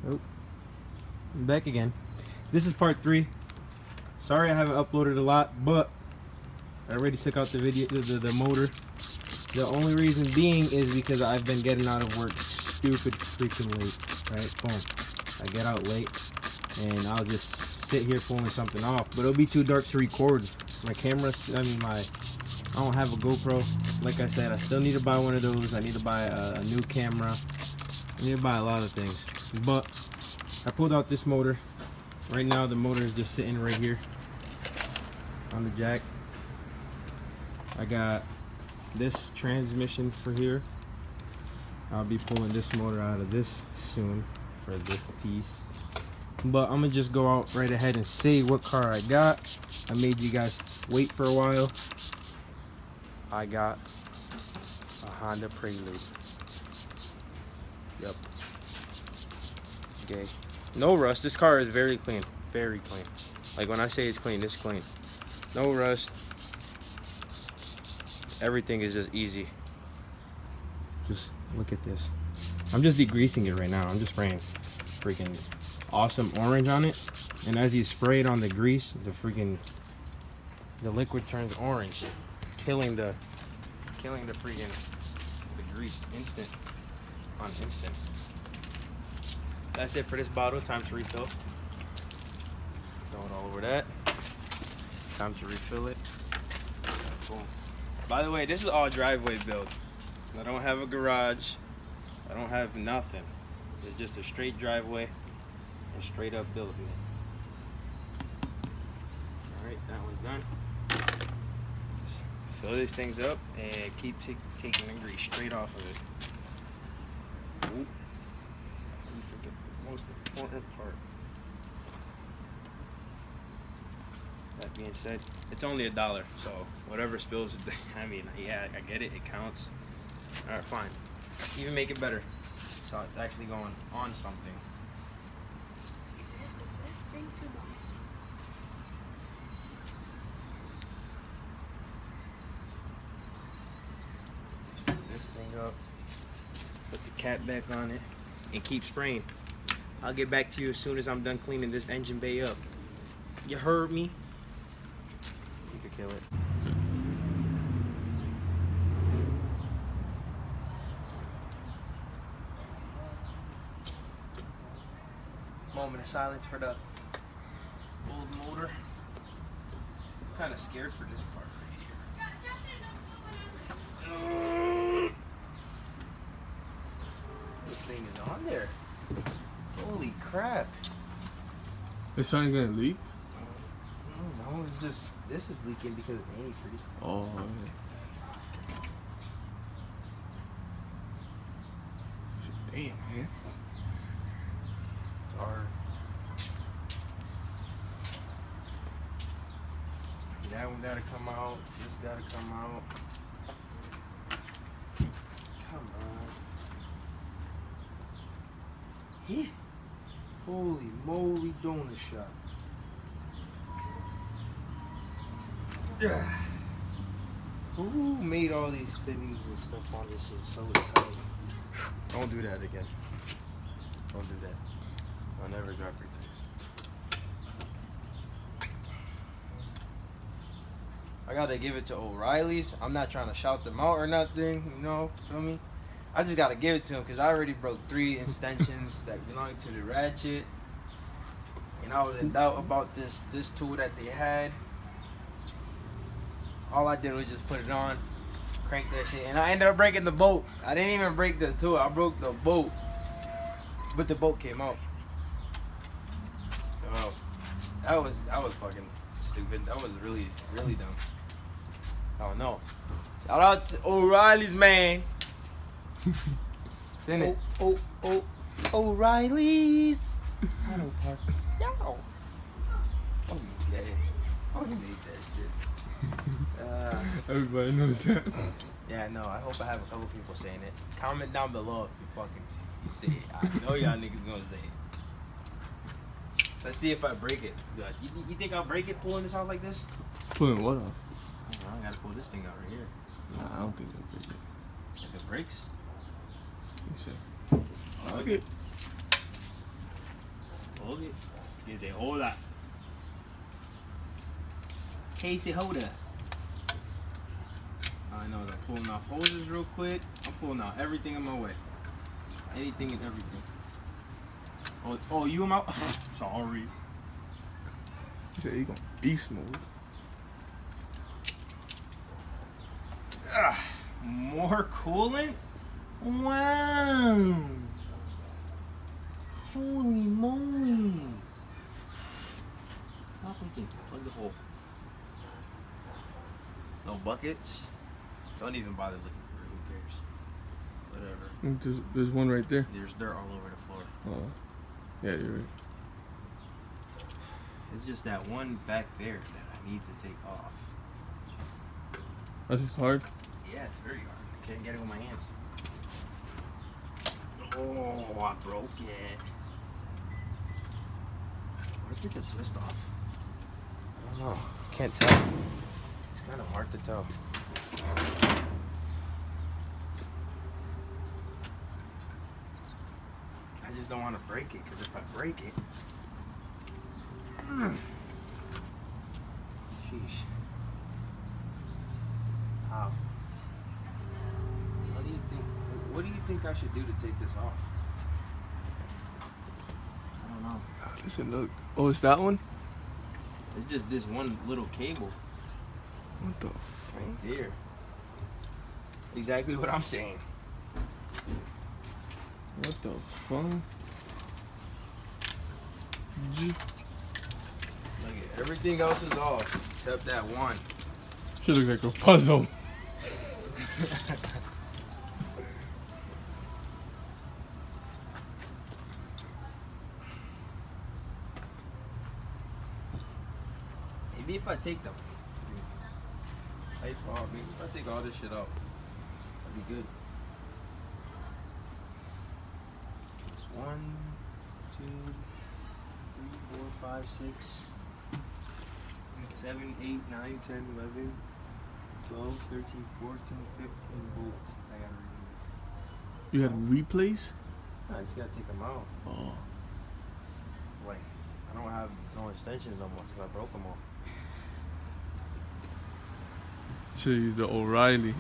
Oh, I'm back again. This is part 3. Sorry I haven't uploaded a lot, but I already took out the video, the motor. The only reason being is because I've been getting out of work stupid freaking late. Right? Boom. I get out late, and I'll just sit here pulling something off. But it'll be too dark to record. My camera, I don't have a GoPro. Like I said, I still need to buy one of those. I need to buy a new camera. I need to buy a lot of things. But I pulled out this motor. Right now the motor is just sitting right here on the jack. I got this transmission for here. I'll be pulling this motor out of this soon for this piece. But I'm gonna just go out right ahead and say what car I got. I made you guys wait for a while. I got a Honda Prelude. Yep. Okay. No rust. This car is very clean. Very clean. Like when I say it's clean, it's clean. No rust. Everything is just easy. Just look at this. I'm just degreasing it right now. I'm just spraying freaking awesome orange on it. And as you spray it on the grease, the liquid turns orange. Killing the freaking grease instant. That's it for this bottle. Time to refill. Throw it all over that. Time to refill it. Boom. By the way, this is all driveway build. I don't have a garage. I don't have nothing. It's just a straight driveway and straight up building it. Alright, that one's done. Just fill these things up and keep taking the grease straight off of it. Ooh. Most important part. That being said, it's only $1, so whatever spills, I mean, yeah, I get it, it counts. All right, fine. Even make it better, so it's actually going on something. That's the best thing to buy. Just fill this thing up, put the cap back on it, and keep spraying. I'll get back to you as soon as I'm done cleaning this engine bay up. You heard me? You could kill it. Moment of silence for the old motor. I'm kind of scared for this part right here. This thing is on there. Holy crap. Is something gonna leak? No, it's just, this is leaking because of antifreeze. Oh, damn, man. It's hard. That one gotta come out. This gotta come out. Come on. Yeah. Holy moly donut shop. Who made all these fittings and stuff on this shit so tight? Don't do that again. Don't do that. I'll never drop your tires. I gotta give it to O'Reilly's. I'm not trying to shout them out or nothing, you know, feel me? I just gotta give it to them because I already broke 3 extensions that belong to the ratchet. And I was in doubt about this tool that they had. All I did was just put it on, crank that shit, and I ended up breaking the bolt. I didn't even break the tool, I broke the bolt. But the bolt came out. So that was fucking stupid. That was really, really dumb. Oh no. Shout out to O'Reilly's, man. Spin it. Oh, O'Reilly's. Auto Park. Yo. Oh, you get it. Oh, you made that shit. everybody knows that. Yeah, no, I hope I have a couple people saying it. Comment down below if you say it. I know y'all niggas gonna say it. Let's see if I break it. You think I'll break it pulling this out like this? Pulling what off? I gotta pull this thing out right here. Nah, I don't think they'll break it. If it breaks, You say. Okay. Hold it. Que se joda. Que se joda. I know, I'm pulling off hoses real quick. I'm pulling out everything in my way. Anything and everything. Oh, you am out? Sorry. He said he gonna beast mode. More coolant? Wow. Holy moly. Stop thinking. Plug the hole. No buckets. Don't even bother looking for it. Who cares? Whatever. There's one right there. There's dirt all over the floor. Oh. Yeah, you're right. It's just that one back there that I need to take off. That's just hard. Yeah, it's very hard. I can't get it with my hands. Oh, I broke it. Where did the twist off? I don't know. Can't tell. It's kind of hard to tell. I just don't want to break it, because if I break it... Sheesh. How? What do you think I should do to take this off? I don't know. There's another. Oh, it's that one? It's just this one little cable What the? right there. Exactly what I'm saying. What the fuck? Look at everything else is off except that one. Should look like a puzzle. Maybe if I take them. Maybe if I take all this shit out, that'd be good. It's 1, 2, 3, 4, 5, 6, 7, 8, 9, 10, 11, 12, 13, 14, 15 bolts. I gotta remove. You had to replace? I just gotta take them out. Oh. Like, I don't have no extensions no more because I broke them all. Should use the O'Reilly.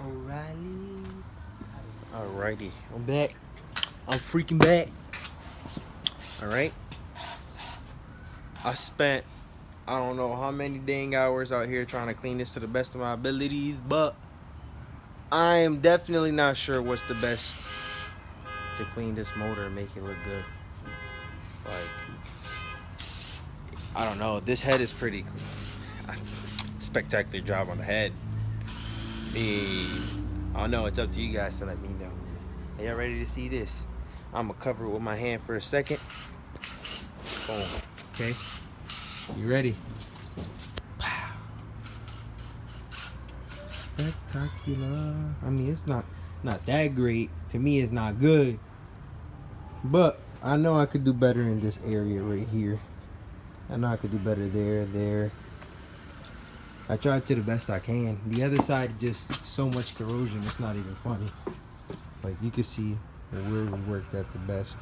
O'Reilly's. Alrighty, I'm back. I'm freaking back. Alright. I spent I don't know how many dang hours out here trying to clean this to the best of my abilities, but I am definitely not sure what's the best to clean this motor and make it look good. Like, I don't know. This head is pretty spectacular job on the head. I don't know. It's up to you guys to let me know. Are y'all ready to see this? I'm gonna cover it with my hand for a second. Boom. Okay. You ready? Wow. Spectacular. I mean, it's not that great. To me, it's not good. But I know I could do better in this area right here. I know I could do better there. I tried to the best I can. The other side, just so much corrosion, it's not even funny. Like, you can see where we worked at the best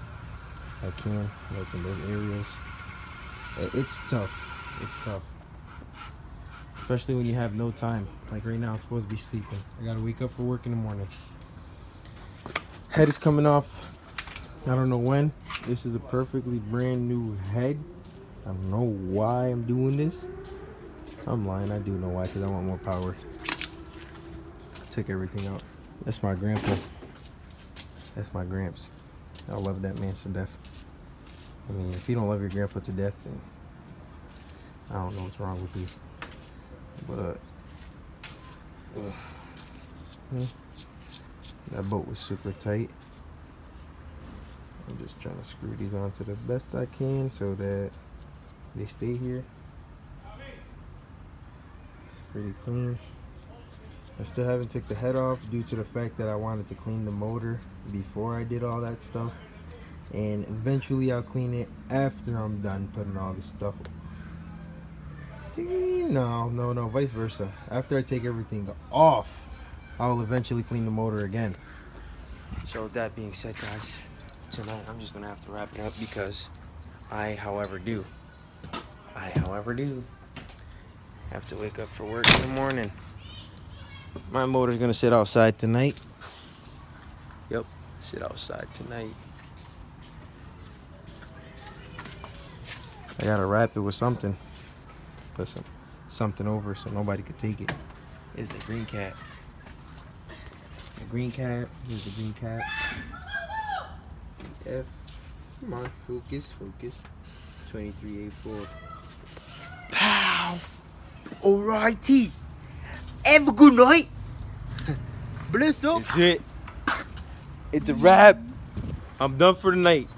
I can, like in those areas. It's tough. It's tough. Especially when you have no time. Like right now, I'm supposed to be sleeping. I gotta wake up for work in the morning. Head is coming off. I don't know when. This is a perfectly brand new head. I don't know why I'm doing this. I'm lying. I do know why, because I want more power. Take everything out. That's my grandpa. That's my gramps. I love that man to death. I mean, if you don't love your grandpa to death, then I don't know what's wrong with you. But that bolt was super tight. I'm just trying to screw these onto the best I can so that they stay here. It's pretty clean. I still haven't took the head off due to the fact that I wanted to clean the motor before I did all that stuff. And eventually I'll clean it after I'm done putting all this stuff. No, vice versa. After I take everything off, I'll eventually clean the motor again. So with that being said, guys, tonight I'm just gonna have to wrap it up because however, do have to wake up for work in the morning. My motor's gonna sit outside tonight. Yep, sit outside tonight. I gotta wrap it with something. Put something over so nobody could take it. It's the green cat. The green cat. Here's the green cat. F. Come on, focus. 23A4. Pow! Alrighty. Have a good night. Bless up. That's it. It's a wrap. I'm done for the night.